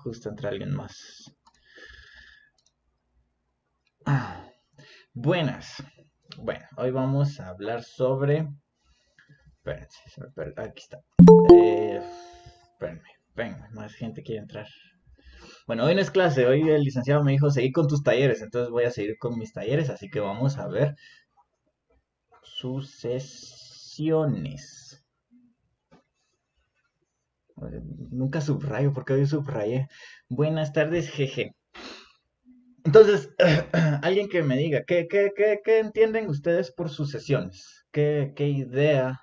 justo entra alguien más. Ah, buenas. Bueno, hoy vamos a hablar sobre... Espérense, aquí está. Espérenme, más gente quiere entrar. Bueno, hoy no es clase, hoy el licenciado me dijo seguir con tus talleres, entonces voy a seguir con mis talleres, así que vamos a ver sucesiones. Nunca subrayo, porque hoy subrayé. Buenas tardes, jeje. Entonces, alguien que me diga, ¿qué entienden ustedes por sucesiones? ¿Qué idea,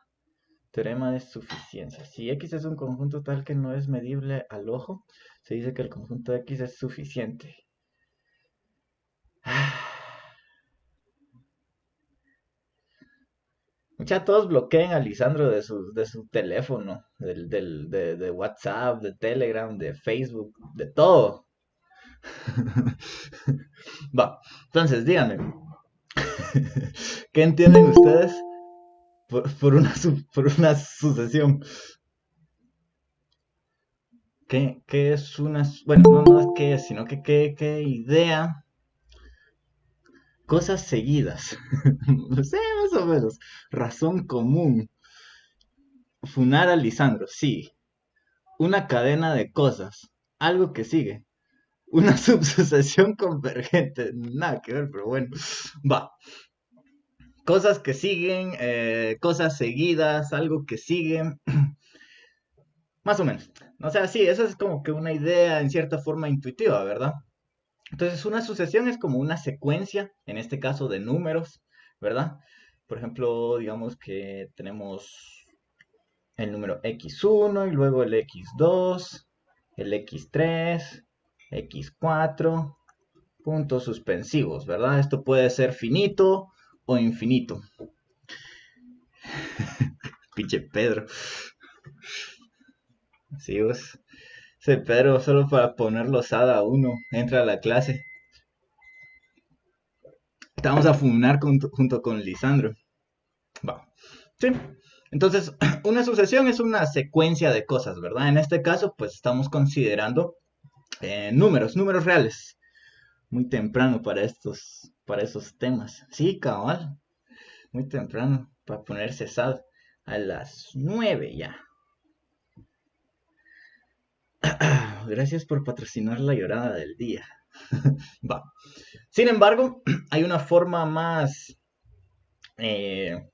teorema de suficiencia? Si X es un conjunto tal que no es medible al ojo, se dice que el conjunto X es suficiente. Ya todos bloqueen a Lisandro de su teléfono, de WhatsApp, de Telegram, de Facebook, de todo. Va, entonces díganme, ¿qué entienden ustedes por una sucesión? ¿Qué es una... Bueno, no es qué es, sino que qué idea... Cosas seguidas. No sé, más o menos. Razón común. Funar a Lisandro, sí. Una cadena de cosas. Algo que sigue. Una subsucesión convergente. Nada que ver, pero bueno. Va. Cosas que siguen, cosas seguidas, algo que sigue. Más o menos. O sea, sí, eso es como que una idea en cierta forma intuitiva, ¿verdad? Entonces, una sucesión es como una secuencia, en este caso de números, ¿verdad? Por ejemplo, digamos que tenemos el número x1 y luego el x2, el x3, x4, puntos suspensivos, ¿verdad? Esto puede ser finito o infinito. Pinche Pedro. Sí, vos. Ese Pedro solo para ponerlo sada a uno, entra a la clase. Estamos a funar junto con Lisandro. Va. Sí. Entonces, una sucesión es una secuencia de cosas, ¿verdad? En este caso, pues estamos considerando números reales. Muy temprano para esos temas. Sí, cabal. Muy temprano para ponerse sad. A las 9 ya. Gracias por patrocinar la llorada del día. Va. Sin embargo, hay una forma más eh,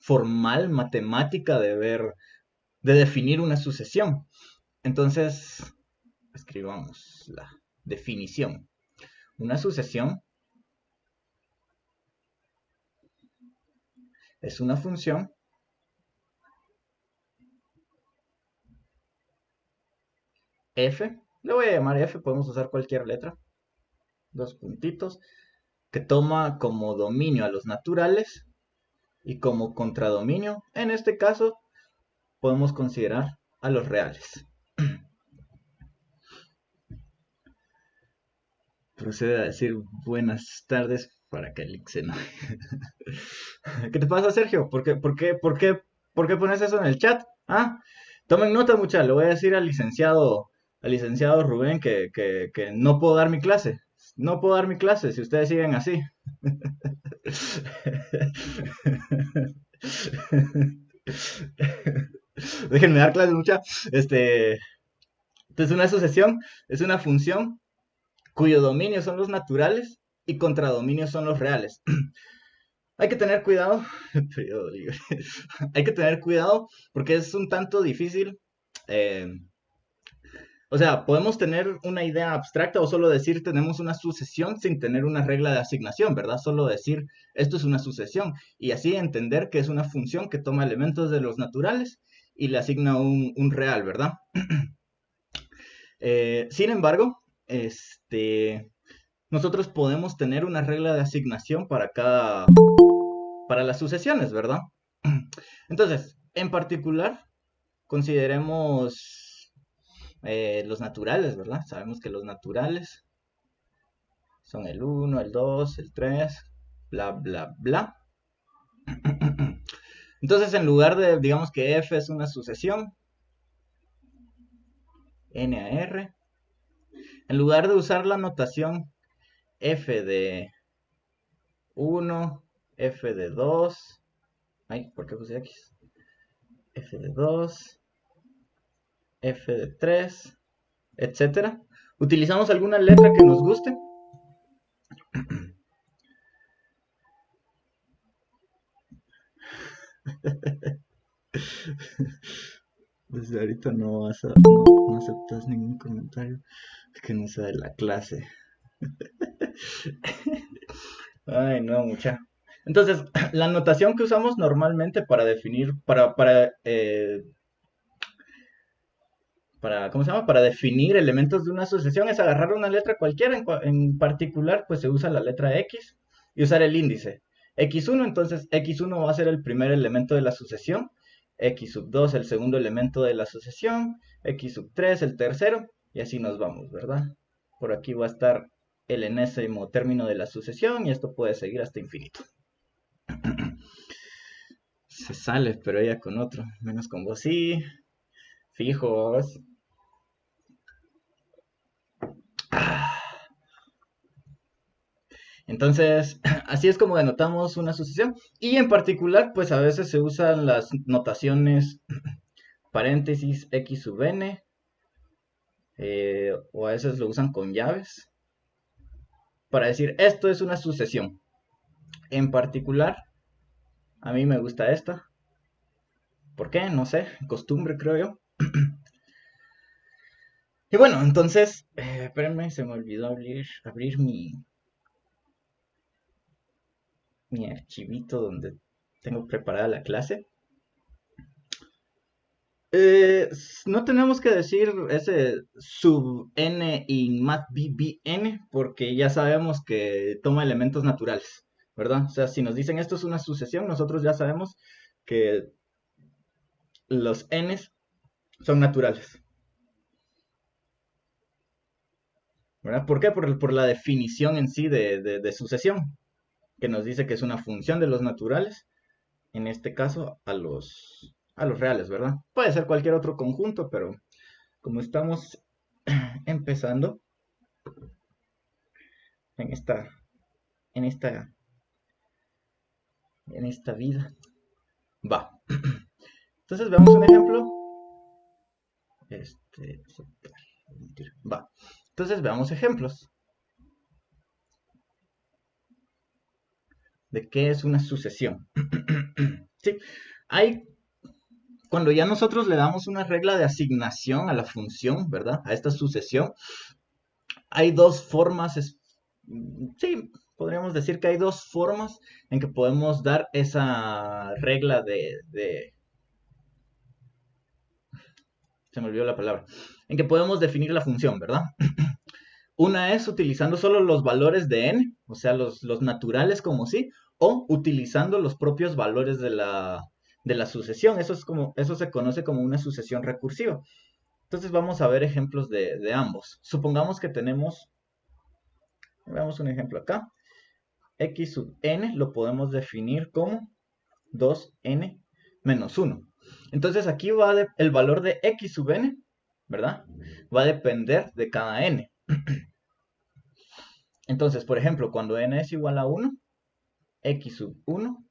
formal, matemática de definir una sucesión. Entonces, escribamos la definición. Una sucesión es una función f, le voy a llamar f, podemos usar cualquier letra, dos puntitos, que toma como dominio a los naturales y como contradominio, en este caso, podemos considerar a los reales. Procede a decir buenas tardes para que el se no. ¿Qué te pasa, Sergio? ¿Por qué pones eso en el chat? ¿Ah? Tomen nota, muchachos. Le voy a decir al licenciado Rubén que no puedo dar mi clase. No puedo dar mi clase si ustedes siguen así. Déjenme dar clases, muchachos. Entonces, una sucesión es una función cuyo dominio son los naturales y contradominio son los reales. Hay que tener cuidado, periodo libre. Hay que tener cuidado porque es un tanto difícil. eh, o sea, podemos tener una idea abstracta o solo decir tenemos una sucesión sin tener una regla de asignación, ¿verdad? Solo decir esto es una sucesión y así entender que es una función que toma elementos de los naturales y le asigna un real, ¿verdad? Sin embargo, nosotros podemos tener una regla de asignación para las sucesiones, ¿verdad? Entonces, en particular, consideremos los naturales, ¿verdad? Sabemos que los naturales son el 1, el 2, el 3, bla, bla, bla. Entonces, en lugar de, digamos que f es una sucesión, n a r, En lugar de usar la notación f de 1, f de 2, ay, ¿por qué puse x? F de 2, f de 3, etcétera. Utilizamos alguna letra que nos guste. Desde ahorita no aceptas ningún comentario que no sea de la clase. Ay, no, mucha. Entonces, la notación que usamos normalmente para definir, ¿cómo se llama? Para definir elementos de una asociación es agarrar una letra cualquiera, en particular, pues se usa la letra X y usar el índice. X1, entonces X1 va a ser el primer elemento de la asociación, X sub 2 el segundo elemento de la asociación, X sub 3 el tercero, y así nos vamos, ¿verdad? Por aquí va a estar el enésimo término de la sucesión y esto puede seguir hasta infinito. Se sale, pero ella con otro, menos con vos, sí, fijos. Entonces, así es como denotamos una sucesión. Y en particular, pues a veces se usan las notaciones paréntesis x sub n, o a veces lo usan con llaves, para decir esto es una sucesión. En particular, a mí me gusta esta. ¿Por qué? No sé, costumbre creo yo. Y bueno, entonces, espérenme, se me olvidó abrir mi archivito donde tengo preparada la clase. No tenemos que decir ese sub n y mat bbn porque ya sabemos que toma elementos naturales, ¿verdad? O sea, si nos dicen esto es una sucesión, nosotros ya sabemos que los n's son naturales, ¿verdad? ¿Por qué? Por la definición en sí de sucesión, que nos dice que es una función de los naturales, en este caso a los reales, ¿verdad? Puede ser cualquier otro conjunto, pero como estamos empezando en esta, en esta, en esta vida. Va. Entonces veamos un ejemplo. Va. Entonces veamos ejemplos de qué es una sucesión. Sí, hay cuando ya nosotros le damos una regla de asignación a la función, ¿verdad? A esta sucesión, hay dos formas, sí, podríamos decir que hay dos formas en que podemos dar esa regla se me olvidó la palabra, en que podemos definir la función, ¿verdad? Una es utilizando solo los valores de n, o sea, los naturales como sí, o utilizando los propios valores de la sucesión. Eso se conoce como una sucesión recursiva. Entonces vamos a ver ejemplos de ambos. Supongamos que veamos un ejemplo acá. X sub n lo podemos definir como 2n menos 1. Entonces aquí el valor de x sub n, ¿verdad? Va a depender de cada n. Entonces, por ejemplo, cuando n es igual a 1, x sub 1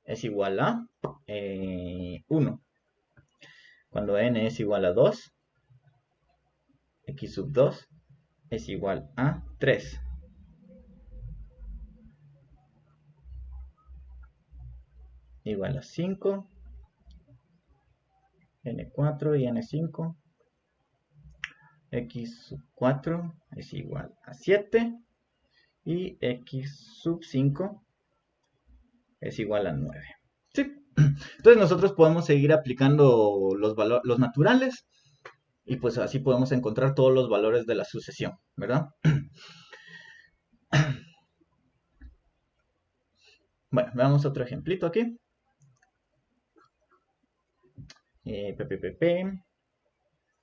es igual a 1. Cuando n es igual a 2, x sub 2 es igual a 3. Igual a 5, n4 y n5. X sub 4 es igual a 7 y x sub 5 es igual a 9. ¿Sí? Entonces nosotros podemos seguir aplicando los naturales y pues así podemos encontrar todos los valores de la sucesión, ¿verdad? Bueno, veamos otro ejemplito aquí.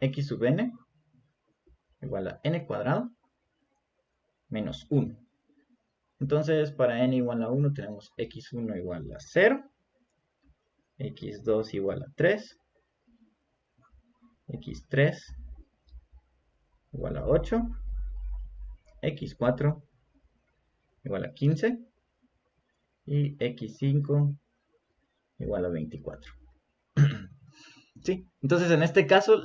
X sub n igual a n cuadrado menos 1. Entonces, para n igual a 1 tenemos x1 igual a 0, x2 igual a 3, x3 igual a 8 x4 igual a 15 y x5 igual a 24. ¿Sí? Entonces, en este caso,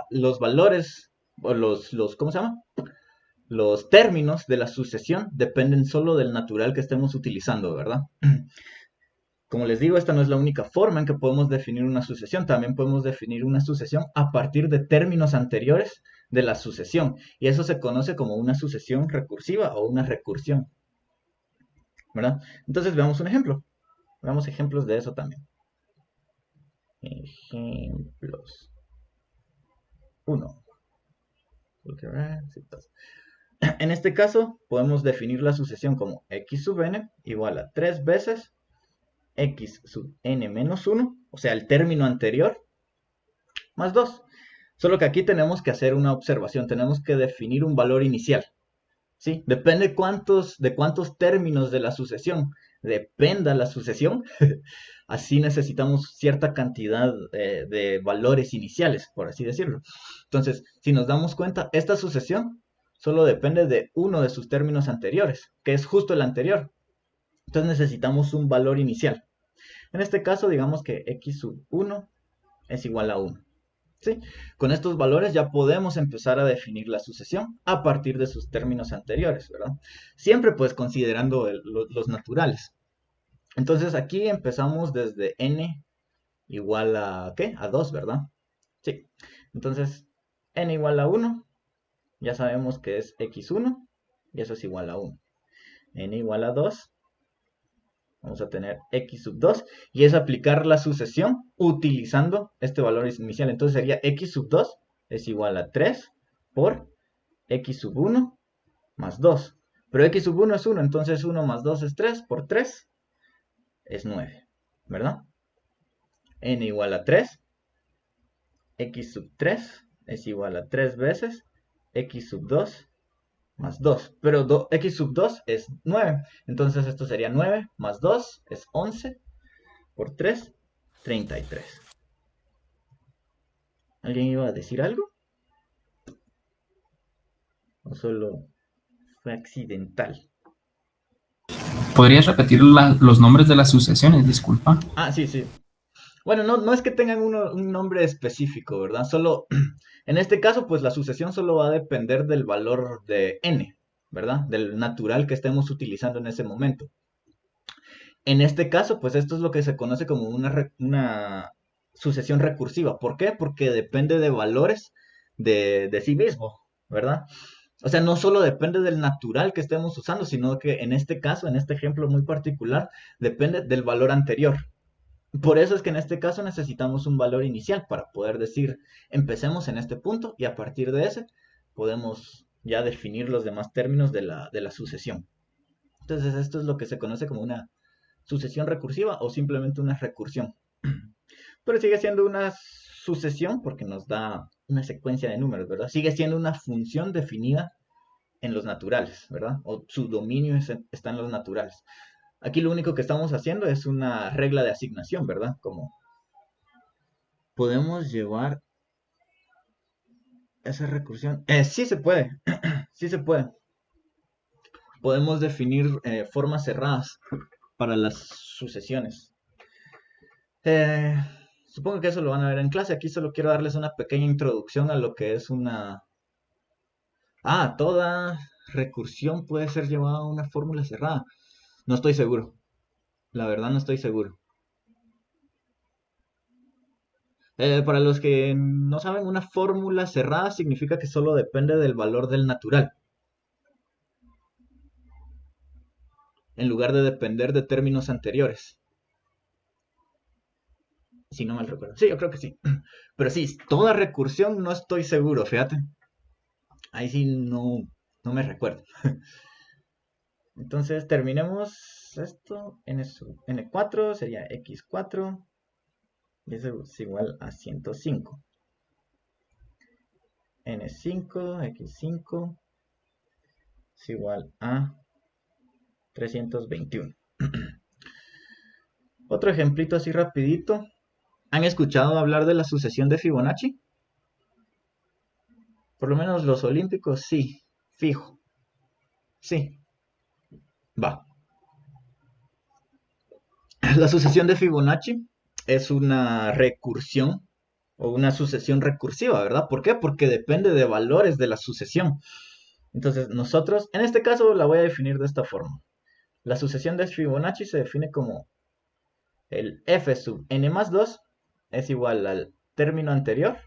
los valores, o ¿cómo se llama? Los términos de la sucesión dependen solo del natural que estemos utilizando, ¿verdad? Como les digo, esta no es la única forma en que podemos definir una sucesión. También podemos definir una sucesión a partir de términos anteriores de la sucesión. Y eso se conoce como una sucesión recursiva o una recursión, ¿verdad? Entonces, veamos un ejemplo. Veamos ejemplos de eso también. Ejemplos. 1. En este caso, podemos definir la sucesión como x sub n igual a 3 veces x sub n menos 1, o sea, el término anterior, más 2. Solo que aquí tenemos que hacer una observación, tenemos que definir un valor inicial. ¿Sí? Depende de cuántos términos de la sucesión dependa la sucesión, así necesitamos cierta cantidad de valores iniciales, por así decirlo. Entonces, si nos damos cuenta, esta sucesión solo depende de uno de sus términos anteriores, que es justo el anterior. Entonces necesitamos un valor inicial. En este caso, digamos que x sub 1 es igual a 1. ¿Sí? Con estos valores ya podemos empezar a definir la sucesión a partir de sus términos anteriores, ¿verdad? Siempre pues considerando los naturales. Entonces aquí empezamos desde n igual a, ¿qué? A 2, ¿verdad? Sí. Entonces, n igual a 1, ya sabemos que es x1, y eso es igual a 1. N igual a 2, vamos a tener x sub 2, y es aplicar la sucesión utilizando este valor inicial. Entonces sería x sub 2 es igual a 3 por x sub 1 más 2. Pero x sub 1 es 1, entonces 1 más 2 es 3, por 3 es 9, ¿verdad? N igual a 3, x sub 3 es igual a 3 veces x sub 2 más 2. Pero x sub 2 es 9. Entonces esto sería 9 más 2 es 11 por 3, 33. ¿Alguien iba a decir algo? ¿O solo fue accidental? ¿Podrías repetir los nombres de las sucesiones? Disculpa. Ah, sí, sí. Bueno, no es que tengan un nombre específico, ¿verdad? Solo, en este caso, pues la sucesión solo va a depender del valor de n, ¿verdad? Del natural que estemos utilizando en ese momento. En este caso, pues esto es lo que se conoce como una sucesión recursiva. ¿Por qué? Porque depende de valores de sí mismo, ¿verdad? O sea, no solo depende del natural que estemos usando, sino que en este caso, en este ejemplo muy particular, depende del valor anterior. Por eso es que en este caso necesitamos un valor inicial para poder decir, empecemos en este punto y a partir de ese podemos ya definir los demás términos de la sucesión. Entonces esto es lo que se conoce como una sucesión recursiva o simplemente una recursión. Pero sigue siendo una sucesión porque nos da una secuencia de números, ¿verdad? Sigue siendo una función definida en los naturales, ¿verdad? O su dominio está en los naturales. Aquí lo único que estamos haciendo es una regla de asignación, ¿verdad? Como podemos llevar esa recursión. Sí se puede, sí se puede. Podemos definir formas cerradas para las sucesiones. Eh, Supongo que eso lo van a ver en clase. Aquí solo quiero darles una pequeña introducción a lo que es una... Ah, toda recursión puede ser llevada a una fórmula cerrada. No estoy seguro. La verdad no estoy seguro. Para los que no saben, una fórmula cerrada significa que solo depende del valor del natural, en lugar de depender de términos anteriores. Si no mal recuerdo. Sí, yo creo que sí. Pero sí, toda recursión no estoy seguro, fíjate. Ahí sí no me recuerdo. Entonces terminemos esto. N4 sería x4. Y eso es igual a 105. N5, x5 es igual a 321. Otro ejemplito así rapidito. ¿Han escuchado hablar de la sucesión de Fibonacci? Por lo menos los olímpicos sí, fijo. Sí, va. La sucesión de Fibonacci es una recursión o una sucesión recursiva, ¿verdad? ¿Por qué? Porque depende de valores de la sucesión. Entonces, nosotros, en este caso, la voy a definir de esta forma. La sucesión de Fibonacci se define como el f sub n más 2 es igual al término anterior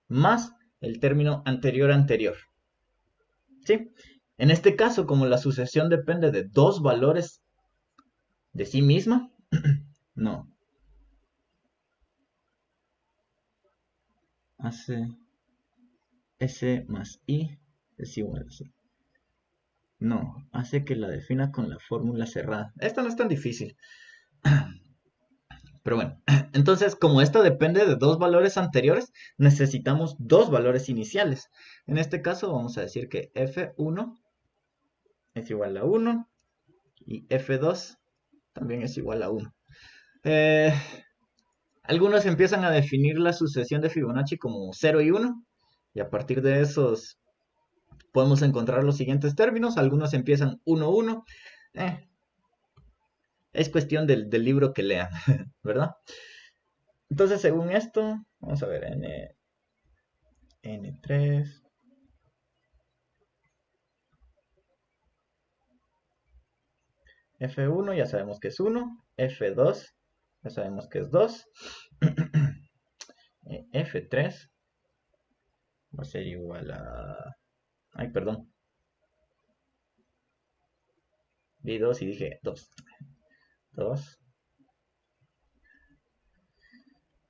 más el término anterior anterior. ¿Sí? En este caso, como la sucesión depende de dos valores de sí misma, no. Hace S más I es igual a C. No, hace que la defina con la fórmula cerrada. Esta no es tan difícil. Pero bueno, entonces como esta depende de dos valores anteriores, necesitamos dos valores iniciales. En este caso vamos a decir que F1 es igual a 1 y F2 también es igual a 1. Eh, Algunos empiezan a definir la sucesión de Fibonacci como 0 y 1 y a partir de esos podemos encontrar los siguientes términos. Algunos empiezan 1, 1. Es cuestión del libro que lean, ¿verdad? Entonces, según esto, vamos a ver, N3, F1 ya sabemos que es 1, F2 ya sabemos que es 2, F3 va a ser igual a... Ay, perdón, vi 2 y dije 2. 2,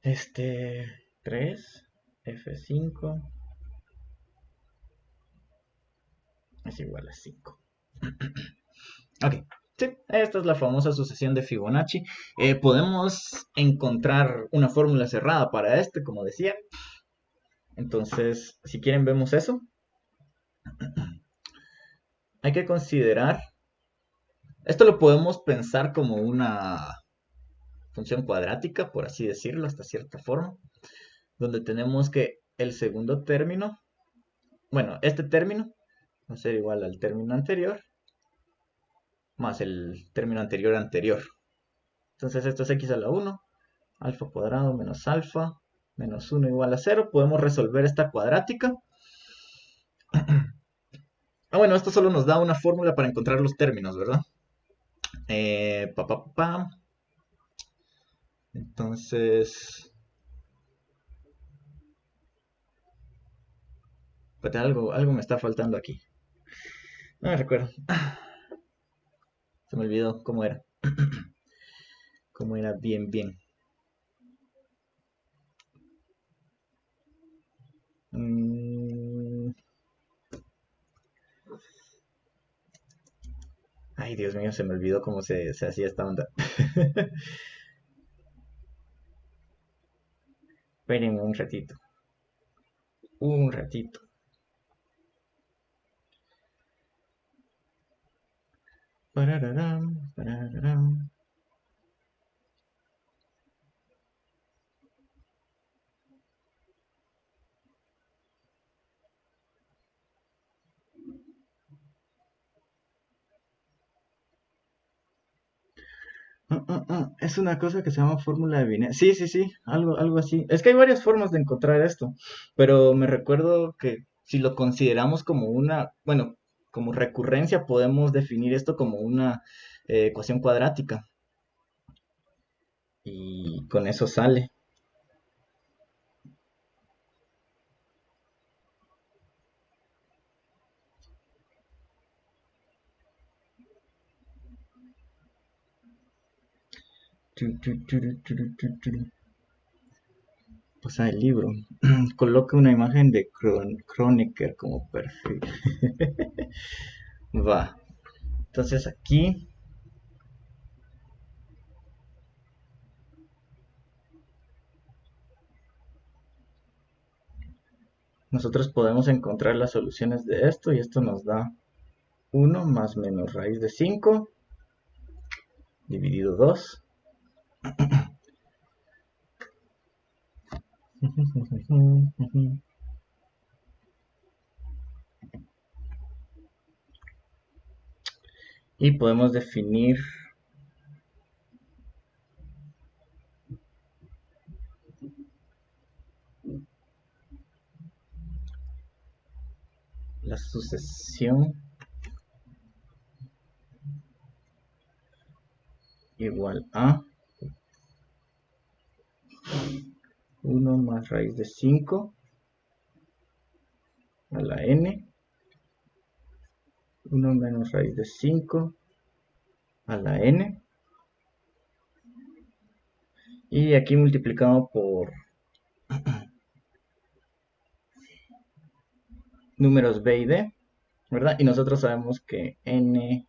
3, F5 es igual a 5. Ok, sí, esta es la famosa sucesión de Fibonacci. Podemos encontrar una fórmula cerrada para este, como decía. Entonces, si quieren, vemos eso. Hay que considerar, esto lo podemos pensar como una función cuadrática, por así decirlo, hasta cierta forma, donde tenemos que el segundo término, bueno, este término va a ser igual al término anterior más el término anterior anterior. Entonces esto es x a la 1, alfa cuadrado menos alfa menos 1 igual a 0. Podemos resolver esta cuadrática. Bueno, esto solo nos da una fórmula para encontrar los términos, ¿verdad? Pa, pa, pa. Entonces, pues algo me está faltando aquí. No me recuerdo. Se me olvidó cómo era. Cómo era bien, bien. Mm. Ay, Dios mío, se me olvidó cómo se hacía esta onda. Esperen un ratito. Un ratito. Parararam, parararam. Es una cosa que se llama fórmula de Binet. Sí, sí, sí, algo así. Es que hay varias formas de encontrar esto, pero me recuerdo que si lo consideramos como una, bueno, como recurrencia, podemos definir esto como una ecuación cuadrática y con eso sale. Pasa el libro. Coloca una imagen de Kronecker como perfil. Va. Entonces aquí nosotros podemos encontrar las soluciones de esto y esto nos da 1 más menos raíz de 5 dividido 2. Y podemos definir la sucesión igual a 1 más raíz de 5 a la n, 1 menos raíz de 5 a la n, y aquí multiplicado por números b y d, ¿verdad? Y nosotros sabemos que n,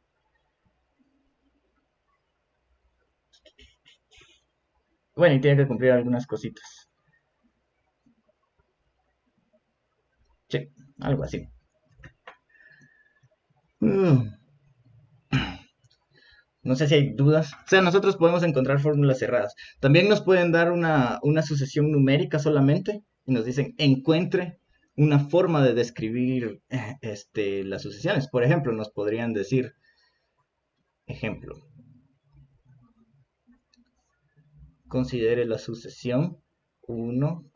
bueno, y tiene que cumplir algunas cositas. Sí, algo así. No sé si hay dudas. O sea, nosotros podemos encontrar fórmulas cerradas. También nos pueden dar una sucesión numérica solamente y nos dicen encuentre una forma de describir las sucesiones. Por ejemplo, nos podrían decir, ejemplo, considere la sucesión 1,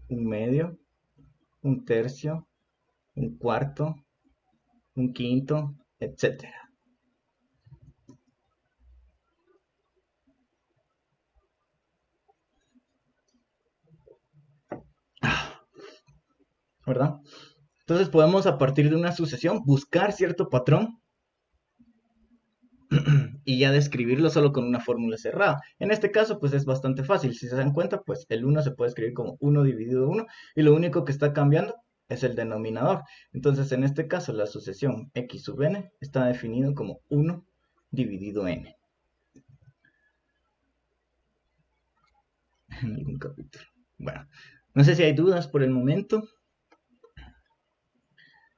un medio, un tercio, un cuarto, un quinto, etcétera. ¿Verdad? Entonces podemos a partir de una sucesión buscar cierto patrón y ya describirlo solo con una fórmula cerrada. En este caso, pues es bastante fácil. Si se dan cuenta, pues el 1 se puede escribir como 1 dividido 1 y lo único que está cambiando es el denominador. Entonces, en este caso, la sucesión x sub n está definido como 1 dividido n. En algún capítulo. Bueno, no sé si hay dudas por el momento.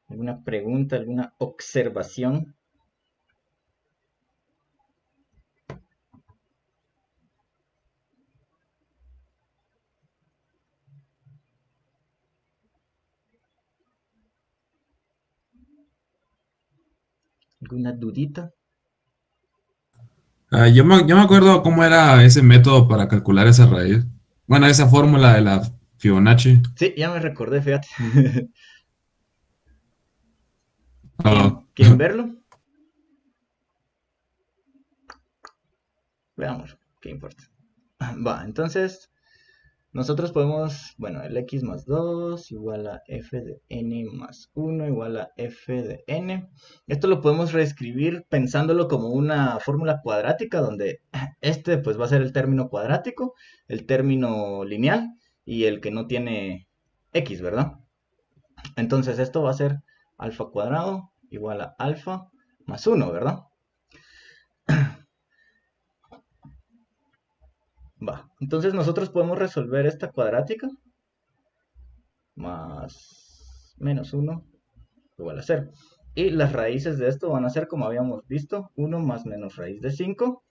¿Alguna pregunta, alguna observación? ¿Alguna dudita? Yo me acuerdo cómo era ese método para calcular esa raíz. Bueno, esa fórmula de la Fibonacci. Sí, ya me recordé, fíjate. Ah, ¿Quieren verlo? Veamos, ¿qué importa? Va, entonces nosotros podemos, bueno, el x más 2 igual a f de n más 1 igual a f de n. Esto lo podemos reescribir pensándolo como una fórmula cuadrática donde este pues va a ser el término cuadrático, el término lineal y el que no tiene x, ¿verdad? Entonces esto va a ser alfa cuadrado igual a alfa más 1, ¿verdad? Va, entonces nosotros podemos resolver esta cuadrática más menos 1 igual a 0. Y las raíces de esto van a ser, como habíamos visto, 1 más menos raíz de 5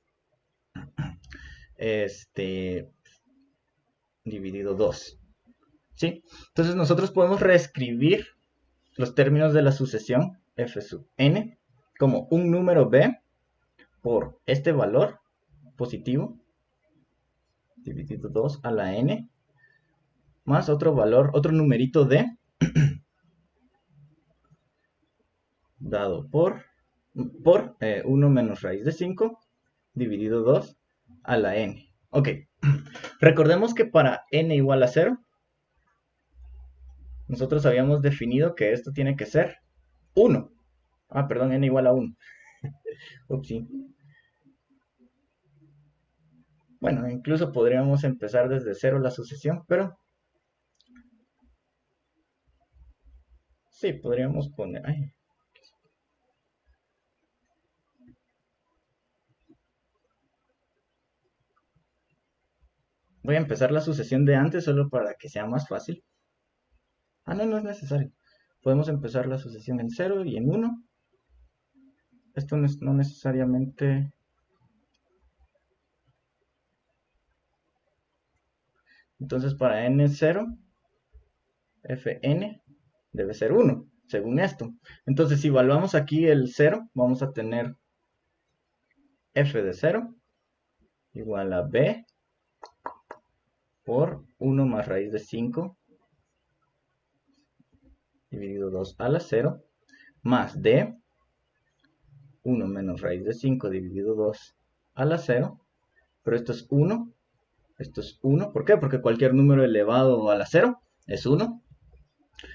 dividido 2. ¿Sí? Entonces nosotros podemos reescribir los términos de la sucesión f sub n como un número b por este valor positivo dividido 2 a la n más otro valor, otro numerito d dado por 1 menos raíz de 5 dividido 2 a la n. Ok, recordemos que para n igual a 0, nosotros habíamos definido que esto tiene que ser 1. Ah, perdón, n igual a 1. Upsi. Bueno, incluso podríamos empezar desde 0 la sucesión, pero sí, podríamos poner... Ay. Voy a empezar la sucesión de antes solo para que sea más fácil. Ah, no, no es necesario. Podemos empezar la sucesión en 0 y en 1. Esto no necesariamente... Entonces para n0, fn debe ser 1, según esto. Entonces si evaluamos aquí el 0, vamos a tener f de 0 igual a b por 1 más raíz de 5 dividido 2 a la 0 más d 1 menos raíz de 5 dividido 2 a la 0, pero esto es 1, esto es 1, ¿por qué? Porque cualquier número elevado a la 0 es 1,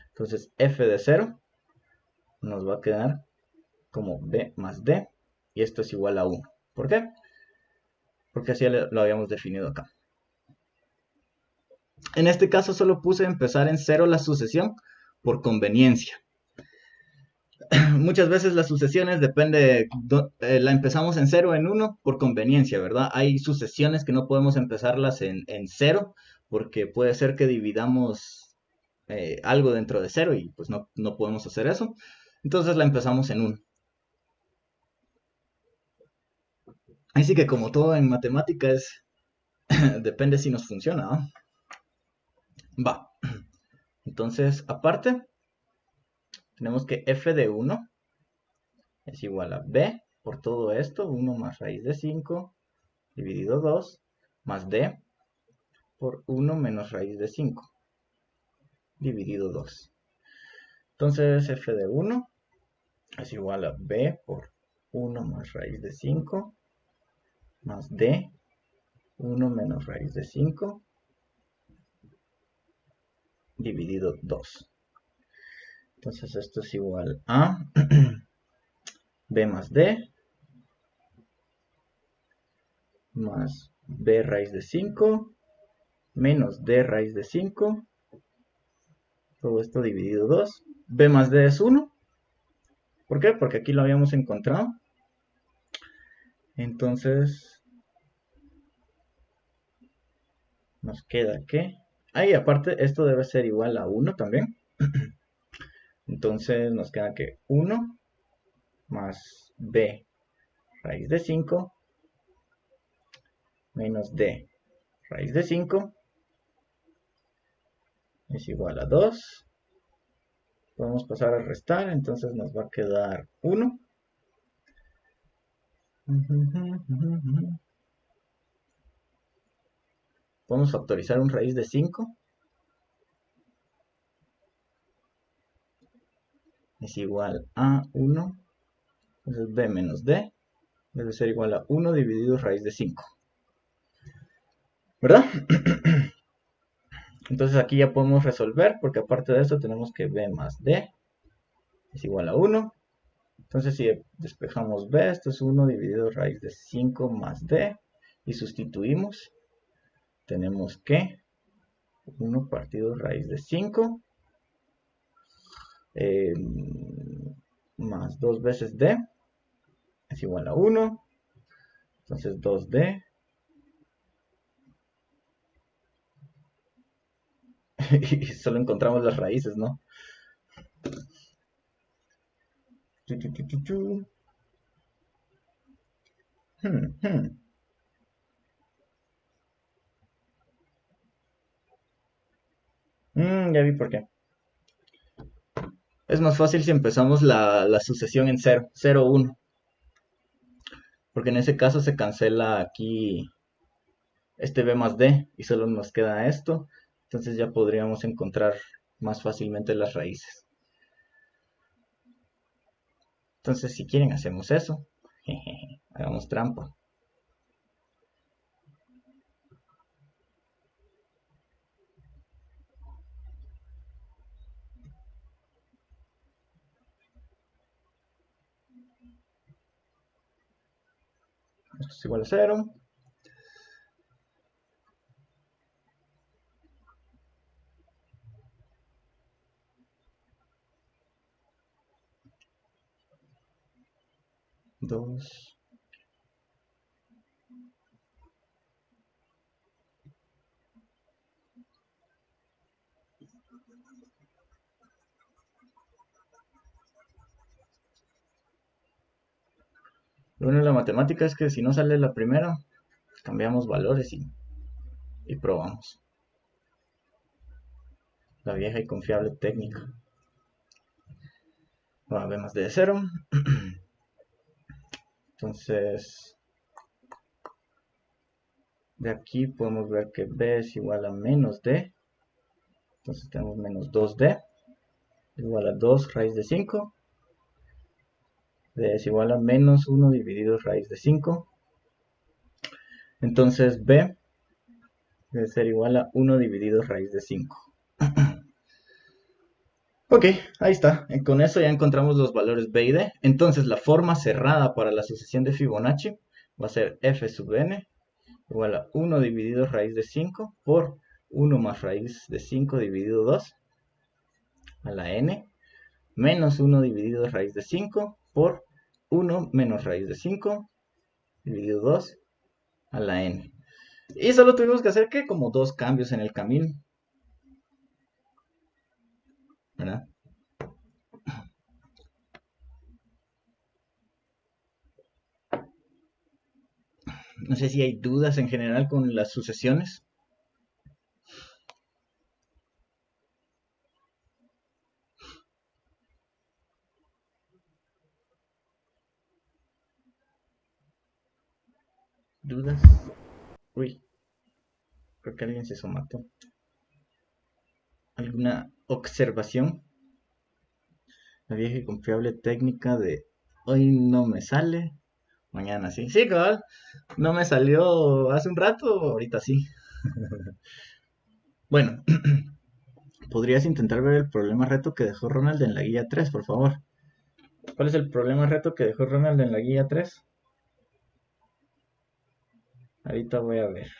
entonces f de 0 nos va a quedar como b más d, y esto es igual a 1, ¿por qué? Porque así lo habíamos definido acá. En este caso solo puse empezar en 0 la sucesión por conveniencia. Muchas veces las sucesiones depende, la empezamos en 0 en 1 por conveniencia, ¿verdad? Hay sucesiones que no podemos empezarlas en 0 porque puede ser que dividamos algo dentro de 0 y pues no podemos hacer eso. Entonces la empezamos en 1. Así que como todo en matemática es, depende si nos funciona, ¿no? Va. Entonces, aparte, tenemos que f de 1 es igual a b por todo esto, 1 más raíz de 5 dividido 2 más d por 1 menos raíz de 5 dividido 2. Entonces f de 1 es igual a b por 1 más raíz de 5 más d 1 menos raíz de 5 dividido 2. Entonces esto es igual a b más d más b raíz de 5 menos d raíz de 5, todo esto dividido 2. B más d es 1. ¿Por qué? Porque aquí lo habíamos encontrado. Entonces, nos queda que... Ahí aparte, esto debe ser igual a 1 también. Entonces, nos queda que 1 más b raíz de 5 menos d raíz de 5 es igual a 2. Podemos pasar a restar, entonces nos va a quedar 1. Podemos factorizar un raíz de 5. Es igual a 1. Entonces b menos d debe ser igual a 1 dividido raíz de 5. ¿Verdad? Entonces aquí ya podemos resolver, porque aparte de eso tenemos que b más d es igual a 1. Entonces si despejamos b, esto es 1 dividido raíz de 5 más d, y sustituimos, tenemos que 1 partido raíz de 5 más 2 veces d es igual a 1. Entonces 2d y solo encontramos las raíces, ¿no? Ya vi por qué. Es más fácil si empezamos la sucesión en 0, 0, 1. Porque en ese caso se cancela aquí este b más d y solo nos queda esto. Entonces ya podríamos encontrar más fácilmente las raíces. Entonces si quieren hacemos eso. Hagamos trampa. Esto es igual a 0. Dos. Lo bueno de la matemática es que si no sale la primera, cambiamos valores y probamos. La vieja y confiable técnica. B más d de 0. Entonces, De aquí podemos ver que b es igual a menos d. Entonces tenemos menos 2d igual a 2 raíz de 5. D es igual a menos 1 dividido raíz de 5. Entonces b debe ser igual a 1 dividido raíz de 5. Ok, ahí está. Con eso ya encontramos los valores b y d. Entonces la forma cerrada para la sucesión de Fibonacci va a ser f sub n igual a 1 dividido raíz de 5 por 1 más raíz de 5 dividido 2 a la n menos 1 dividido raíz de 5 por 1 menos raíz de 5 dividido 2 a la n. Y solo tuvimos que hacer que como dos cambios en el camino, ¿verdad? No sé si hay dudas en general con las sucesiones. ¿Dudas? Uy, creo que alguien se somató. ¿Alguna observación? La vieja y confiable técnica de hoy no me sale, mañana sí. Sí, cabal, no me salió hace un rato, ahorita sí. Bueno, ¿podrías intentar ver el problema reto que dejó Ronald en la guía 3, por favor? ¿Cuál es el problema reto que dejó Ronald en la guía 3? Ahorita voy a ver.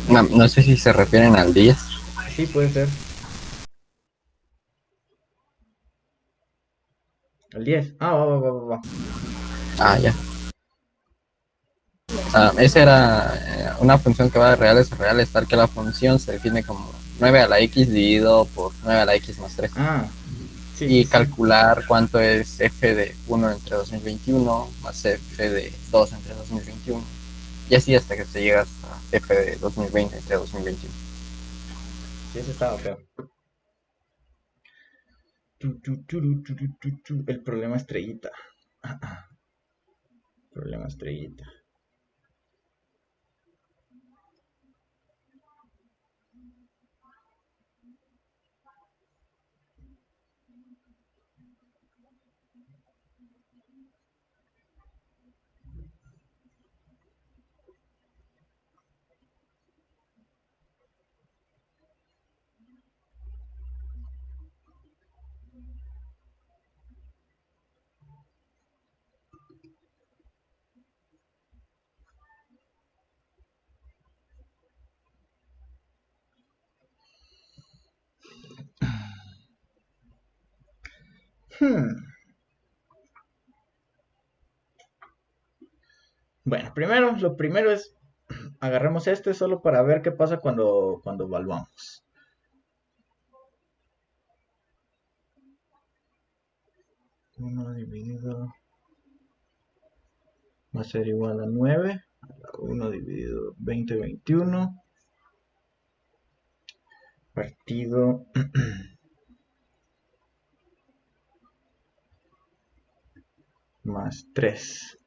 No, no sé si se refieren al 10. Sí, puede ser. El 10. Ah, va. Ah, ya. Esa era una función que va de reales a reales, tal que la función se define como 9 a la x dividido por 9 a la x más 3. Ah, sí. Y calcular cuánto es f de 1 entre 2021 más f de 2 entre 2021. Y así hasta que se llega hasta f de 2020 entre 2021. Sí, ese estaba feo. El problema estrellita. Problema estrellita. Bueno, lo primero es agarremos este solo para ver qué pasa cuando evaluamos. 1 dividido va a ser igual a 9. 1 dividido 20/21 partido más 3.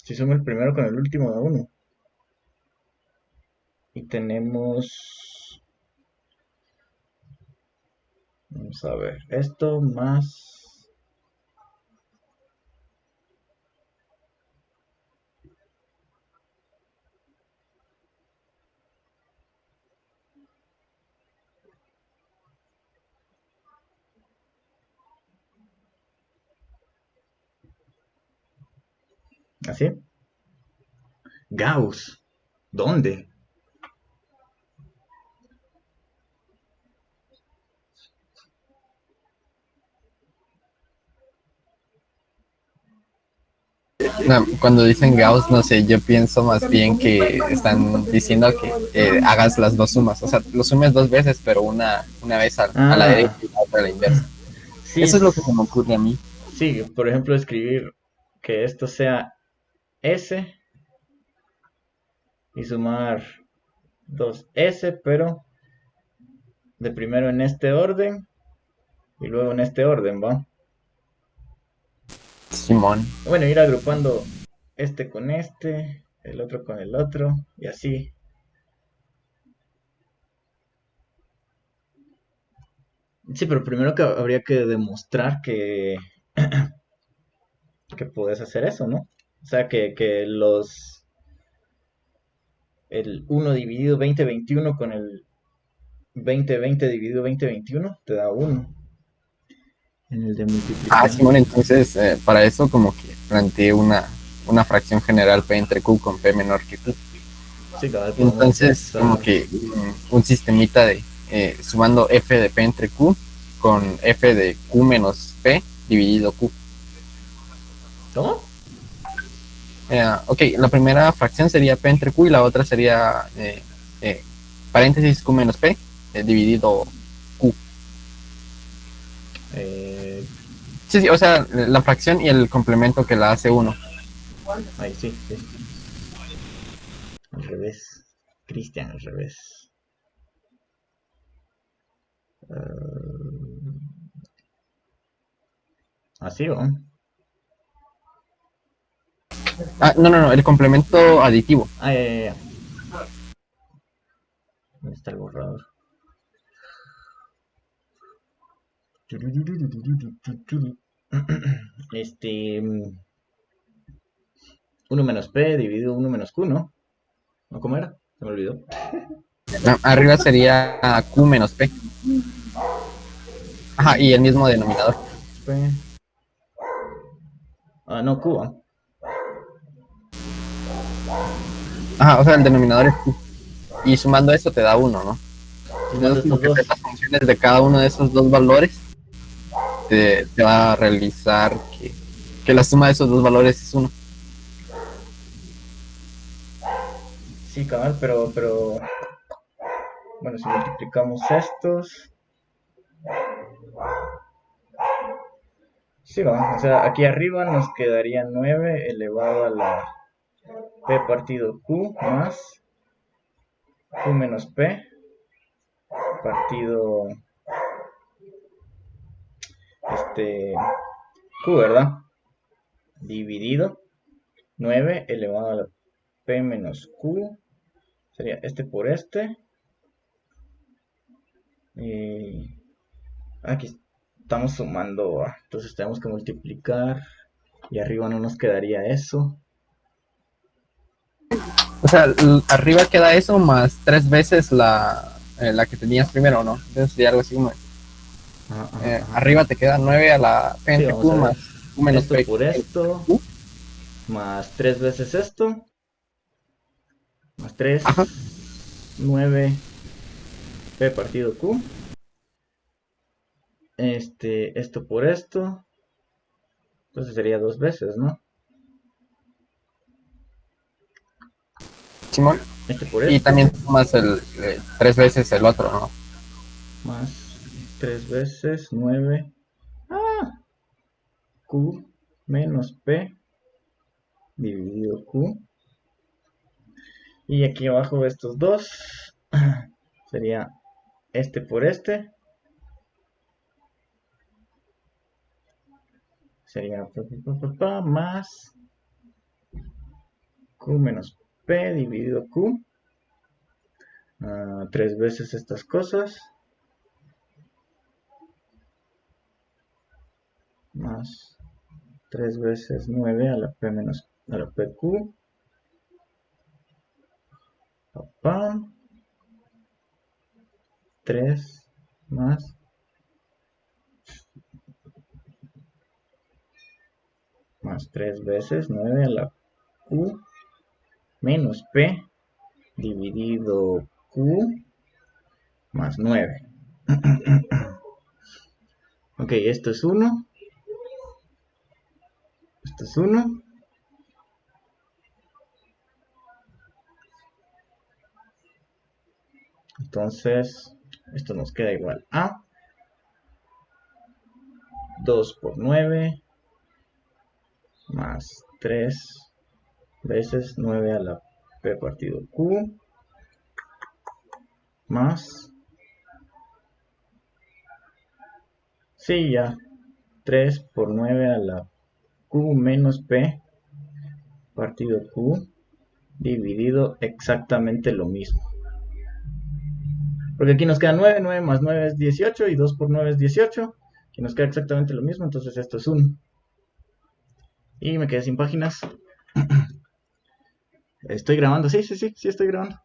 Si somos el primero con el último da 1. Y tenemos, vamos a ver, esto más ¿Así? Gauss. ¿Dónde? No, cuando dicen Gauss, no sé, yo pienso más bien que están diciendo que hagas las dos sumas. O sea, lo sumes dos veces, pero una vez a la derecha Ah, y la otra a la inversa. sí, Eso es lo que se me ocurre a mí. sí, por ejemplo, escribir que esto sea S y sumar dos S, pero de primero en este orden y luego en este orden, ¿va? Simón. Bueno, ir agrupando este con este, el otro con el otro, y así. Sí, pero primero que habría que demostrar que puedes hacer eso, ¿no? O sea, que el uno dividido 2021 con el 2020 dividido 2021 te da uno. En el de Ah, multiplicar. Simón, entonces para eso como que planteé una fracción general P entre Q con P menor que Q. Sí, cabal, podemos Entonces como empezar. que un sistemita de sumando F de P entre Q con F de Q menos P dividido Q. ¿Cómo? Ok, la primera fracción sería P entre Q y la otra sería eh, paréntesis Q menos P dividido Q. Eh, Sí, sí, o sea, la fracción y el complemento que la hace uno. Ahí sí, sí. Al revés. Cristian, al revés. Uh, Así, ¿o? Ah, no, no, no, el complemento aditivo. Ah, ya, ya, ya. ¿Dónde está el borrador? Este. 1 menos P dividido 1 menos Q, ¿no? ¿No cómo era? Se me olvidó. No, arriba sería Q menos P. Ajá, y el mismo denominador. P. Ah, no, Q. Ajá, o sea, el denominador es Q. Y sumando eso te da uno, ¿no? Sumando Entonces, como estos que hacer dos. las funciones de cada uno de esos dos valores te va a realizar que la suma de esos dos valores es uno. Sí, cabal, pero. Bueno, si multiplicamos estos. Sí, va. O sea, aquí arriba nos quedaría 9 elevado a la P partido Q más Q menos P partido Q, ¿verdad? Dividido 9 elevado a la P menos Q. Sería este por este. Y aquí estamos sumando. Entonces tenemos que multiplicar. Y arriba no nos quedaría eso. O sea, arriba queda eso más tres veces la que tenías primero, ¿no? Entonces sería algo así como Ajá, ajá, ajá. arriba te queda 9 a la P Sí, entre vamos Q a ver. más Q menos Esto P por entre esto. Q. Más 3 veces esto. Más Ajá. 3 9 P partido Q. Esto por esto. Entonces sería dos veces, ¿no? Simón. Este por Y este. también sumas tres veces el otro, ¿no? Más 3 veces 9. Ah, Q menos P dividido Q. Y aquí abajo estos dos. Sería este por este. Sería más Q menos P dividido Q. Tres veces estas cosas. Más 3 veces 9 a la P menos a la PQ. Papá. 3 más 3 veces 9 a la Q menos P dividido Q más 9. Ok, esto es 1. Esto es 1. Entonces, esto nos queda igual a 2 por 9 más 3 veces 9 a la P partido Q más, sí, ya, 3 por 9 a la Q menos P partido Q dividido exactamente lo mismo. Porque aquí nos queda 9, 9 más 9 es 18 y 2 por 9 es 18. Y nos queda exactamente lo mismo, entonces esto es 1. Y me quedé sin páginas. Estoy grabando, sí estoy grabando.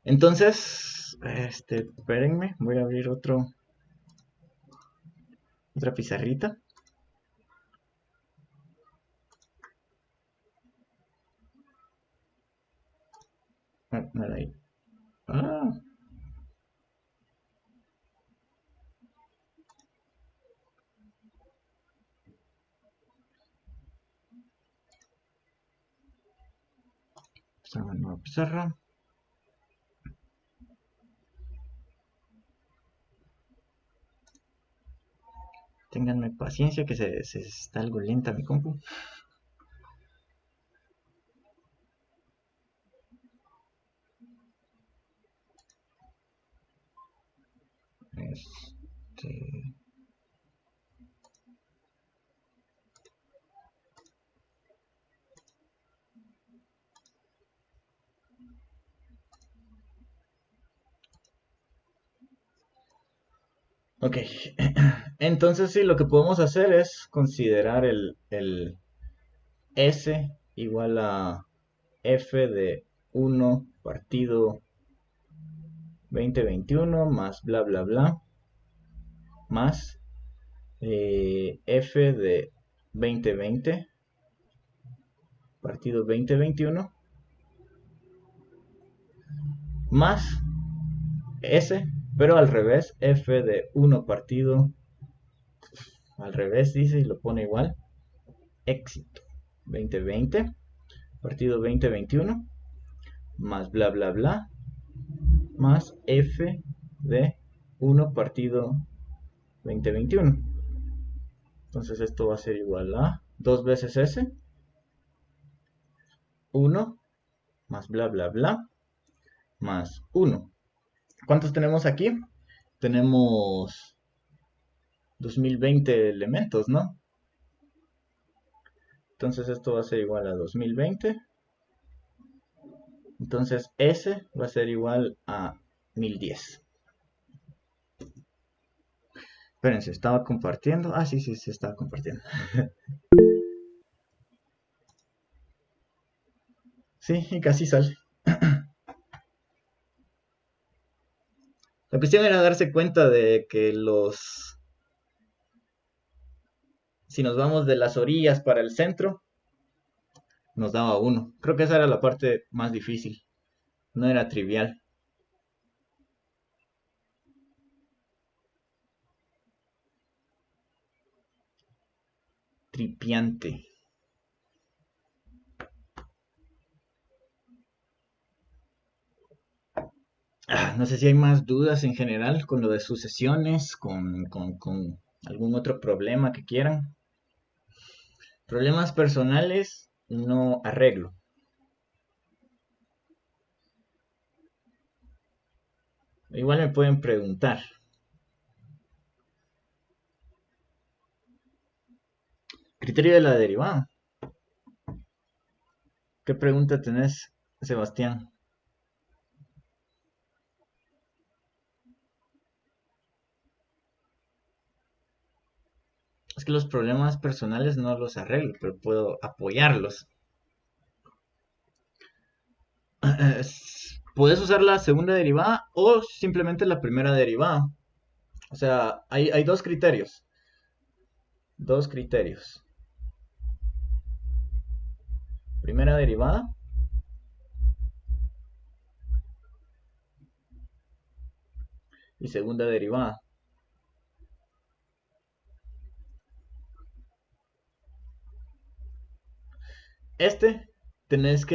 Entonces, espérenme, voy a abrir otra pizarrita. Ahí. Ah. Una nueva pizarra. Ténganme paciencia que se está algo lenta mi compu. Ok, entonces sí, lo que podemos hacer es considerar el S igual a F de 1 partido 2021 más bla bla bla más F de 2020 partido 2021 más S, pero al revés, F de 1 partido al revés dice y lo pone igual, éxito 2020 partido 2021 más bla bla bla más F de 1 partido 2021. Entonces esto va a ser igual a 2 veces S, 1 más bla bla bla más 1. ¿Cuántos tenemos aquí? Tenemos 2020 elementos, ¿no? Entonces esto va a ser igual a 2020. Entonces S va a ser igual a 1010. Espérense, estaba compartiendo. Ah, sí, estaba compartiendo. Sí, y casi sale. La cuestión era darse cuenta de que si nos vamos de las orillas para el centro, nos daba 1. Creo que esa era la parte más difícil. No era trivial. Tripiante. No sé si hay más dudas en general con lo de sucesiones, con algún otro problema que quieran. Problemas personales no arreglo. Igual me pueden preguntar. Criterio de la derivada. ¿Qué pregunta tenés, Sebastián? Es que los problemas personales no los arreglo, pero puedo apoyarlos. Puedes usar la segunda derivada o simplemente la primera derivada. O sea, hay dos criterios. Dos criterios. Primera derivada. Y segunda derivada.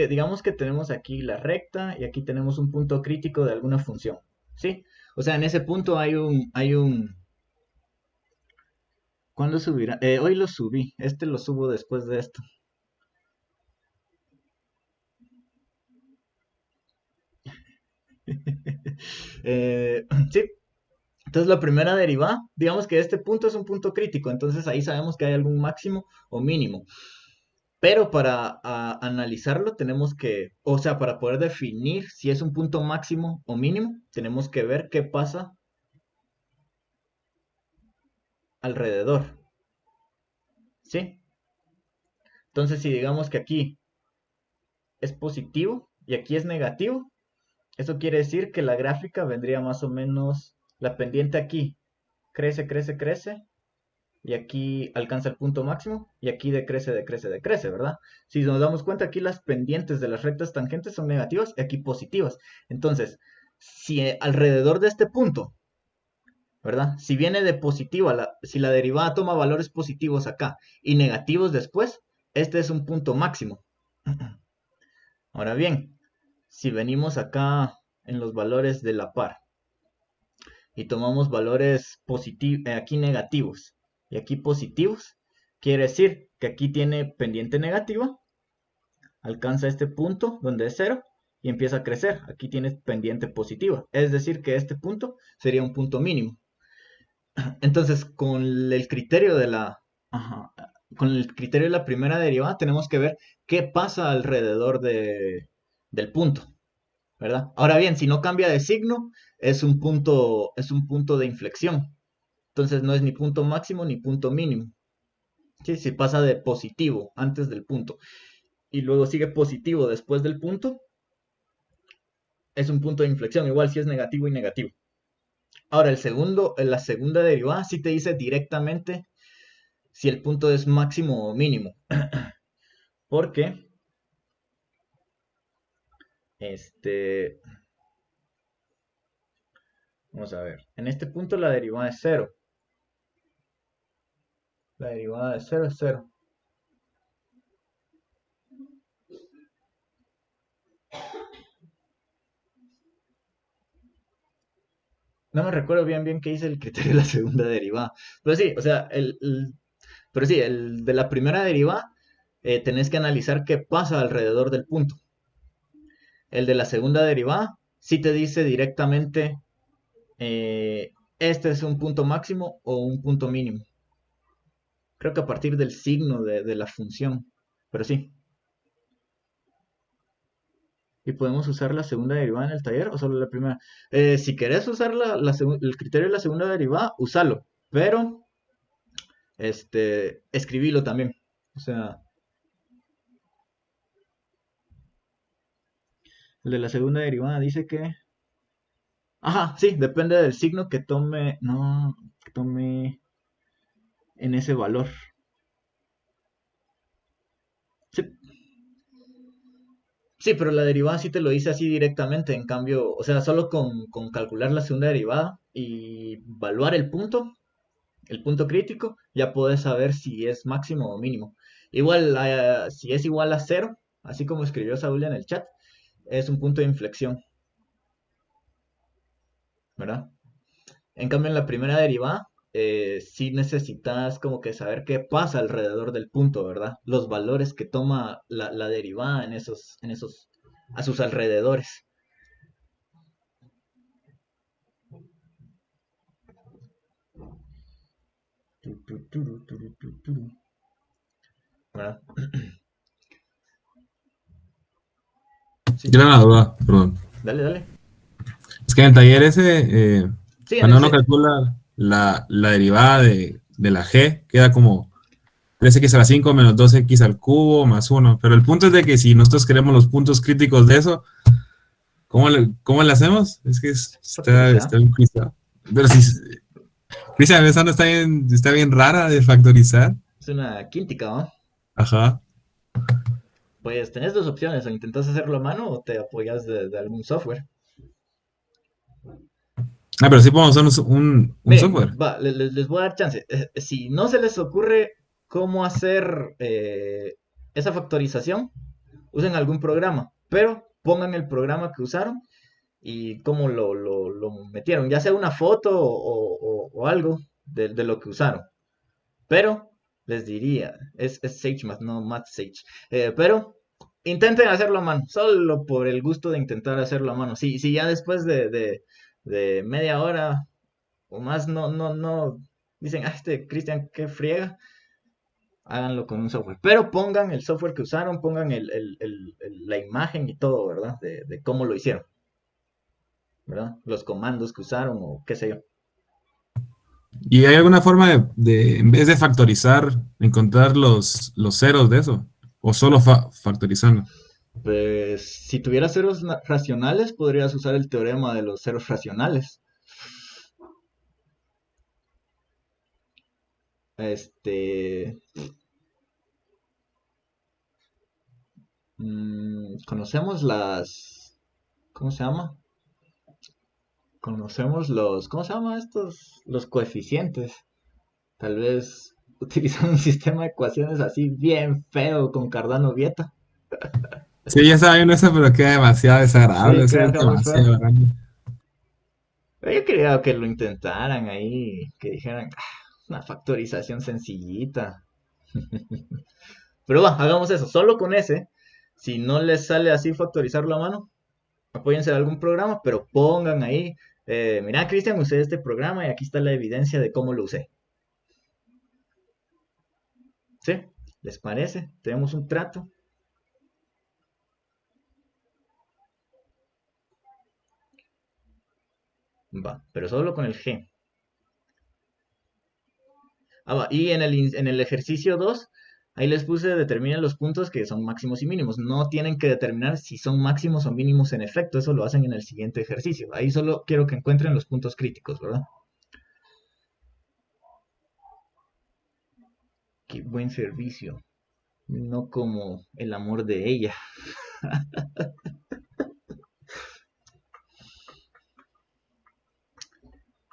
Digamos que tenemos aquí la recta y aquí tenemos un punto crítico de alguna función, ¿sí? O sea, en ese punto ¿cuándo subirá? Hoy lo subí, lo subo después de esto. Sí, entonces la primera derivada, digamos que este punto es un punto crítico, entonces ahí sabemos que hay algún máximo o mínimo. Pero para analizarlo tenemos que, o sea, para poder definir si es un punto máximo o mínimo, tenemos que ver qué pasa alrededor, ¿sí? Entonces si digamos que aquí es positivo y aquí es negativo, eso quiere decir que la gráfica vendría más o menos, la pendiente aquí crece, crece, crece, y aquí alcanza el punto máximo, y aquí decrece, decrece, decrece, ¿verdad? Si nos damos cuenta, aquí las pendientes de las rectas tangentes son negativas y aquí positivas. Entonces, si alrededor de este punto, ¿verdad? Si viene de positiva, si la derivada toma valores positivos acá y negativos después, este es un punto máximo. Ahora bien, si venimos acá en los valores de la par y tomamos valores aquí negativos y aquí positivos, quiere decir que aquí tiene pendiente negativa, alcanza este punto donde es 0 y empieza a crecer. Aquí tiene pendiente positiva, es decir que este punto sería un punto mínimo. Entonces, con el criterio de con el criterio de la primera derivada tenemos que ver qué pasa alrededor del punto, ¿verdad? Ahora bien, si no cambia de signo, es un punto de inflexión. Entonces no es ni punto máximo ni punto mínimo. ¿Sí? Si pasa de positivo antes del punto y luego sigue positivo después del punto, es un punto de inflexión, igual si es negativo y negativo. Ahora, la segunda derivada sí te dice directamente si el punto es máximo o mínimo. Porque, vamos a ver, en este punto la derivada es 0. La derivada de 0 es 0. No me recuerdo bien qué dice el criterio de la segunda derivada. Pero sí, o sea, el de la primera derivada tenés que analizar qué pasa alrededor del punto. El de la segunda derivada sí te dice directamente este es un punto máximo o un punto mínimo. Creo que a partir del signo de la función. Pero sí. ¿Y podemos usar la segunda derivada en el taller o solo la primera? Si querés usar el criterio de la segunda derivada, úsalo. Pero, escribilo también. O sea, el de la segunda derivada dice que... Ajá, sí, depende del signo que tome... No, que tome en ese valor. Sí, sí, pero la derivada sí te lo dice así directamente. En cambio, o sea, solo con calcular la segunda derivada y evaluar el punto crítico, ya puedes saber si es máximo o mínimo. Igual, si es igual a 0, así como escribió Saúl en el chat, es un punto de inflexión, ¿verdad? En cambio, en la primera derivada, sí necesitas como que saber qué pasa alrededor del punto, ¿verdad? Los valores que toma la derivada a sus alrededores. ¿Verdad? Sí. Yo tengo una duda, perdón. Dale, dale. Es que en el taller ese, Sí, cuando uno calcula la derivada de la g, queda como 3x a la 5 menos 2x al cubo más 1. Pero el punto es de que si nosotros queremos los puntos críticos de eso, ¿cómo le hacemos? Es que está bien cruzado. Pero si, Cristian, esa no está bien rara de factorizar. Es una quíntica, ¿no? Ajá. Pues tenés dos opciones, o intentas hacerlo a mano o te apoyas de algún software. Ah, pero sí podemos usar un Miren, software. va, les voy a dar chance. Si no se les ocurre cómo hacer esa factorización, usen algún programa, pero pongan el programa que usaron y cómo lo metieron, ya sea una foto o algo de lo que usaron. Pero les diría, es SageMath, no MathSage. Pero intenten hacerlo a mano, solo por el gusto de intentar hacerlo a mano. Si ya después de media hora o más no dicen, ah, este Cristian, qué friega, háganlo con un software. Pero pongan el software que usaron, pongan la imagen y todo, ¿verdad? De cómo lo hicieron, ¿verdad? Los comandos que usaron o qué sé yo. ¿Y hay alguna forma en vez de factorizar, encontrar los ceros de eso? ¿O solo factorizando? Pues si tuvieras ceros racionales, podrías usar el teorema de los ceros racionales. Este, conocemos ¿cómo se llama? Conocemos ¿cómo se llama estos? Los coeficientes. Tal vez utilizando un sistema de ecuaciones así bien feo con Cardano Vieta. Sí, ya estaba viendo eso, pero queda demasiado desagradable. Sí, Eso es queda muy feo. demasiado grande. Pero yo quería que lo intentaran ahí, que dijeran, "Ah, una factorización sencillita". Pero va, hagamos eso, solo con ese. Si no les sale así factorizarlo a mano, apóyense de algún programa, pero pongan ahí, mira, Cristian, usé este programa y aquí está la evidencia de cómo lo usé. ¿Sí? ¿Les parece? Tenemos un trato. Va, pero solo con el G. Ah, va, y en el ejercicio 2 ahí les puse determinen los puntos que son máximos y mínimos. No tienen que determinar si son máximos o mínimos en efecto, eso lo hacen en el siguiente ejercicio. Ahí solo quiero que encuentren los puntos críticos, ¿verdad? Qué buen servicio. No como el amor de ella.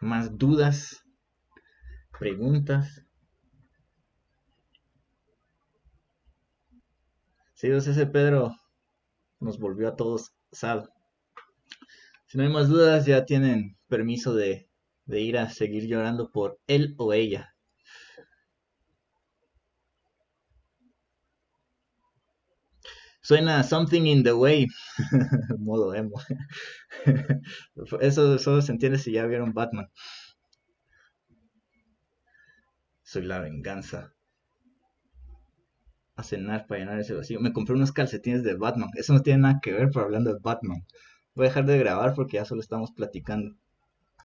Más dudas, preguntas. Sí, ese Pedro nos volvió a todos sad. Si no hay más dudas, ya tienen permiso de ir a seguir llorando por él o ella. Suena Something in the Way, modo emo. Eso solo se entiende si ya vieron Batman. Soy la venganza. A cenar para llenar ese vacío. Me compré unos calcetines de Batman. Eso no tiene nada que ver, pero hablando de Batman. Voy a dejar de grabar porque ya solo estamos platicando.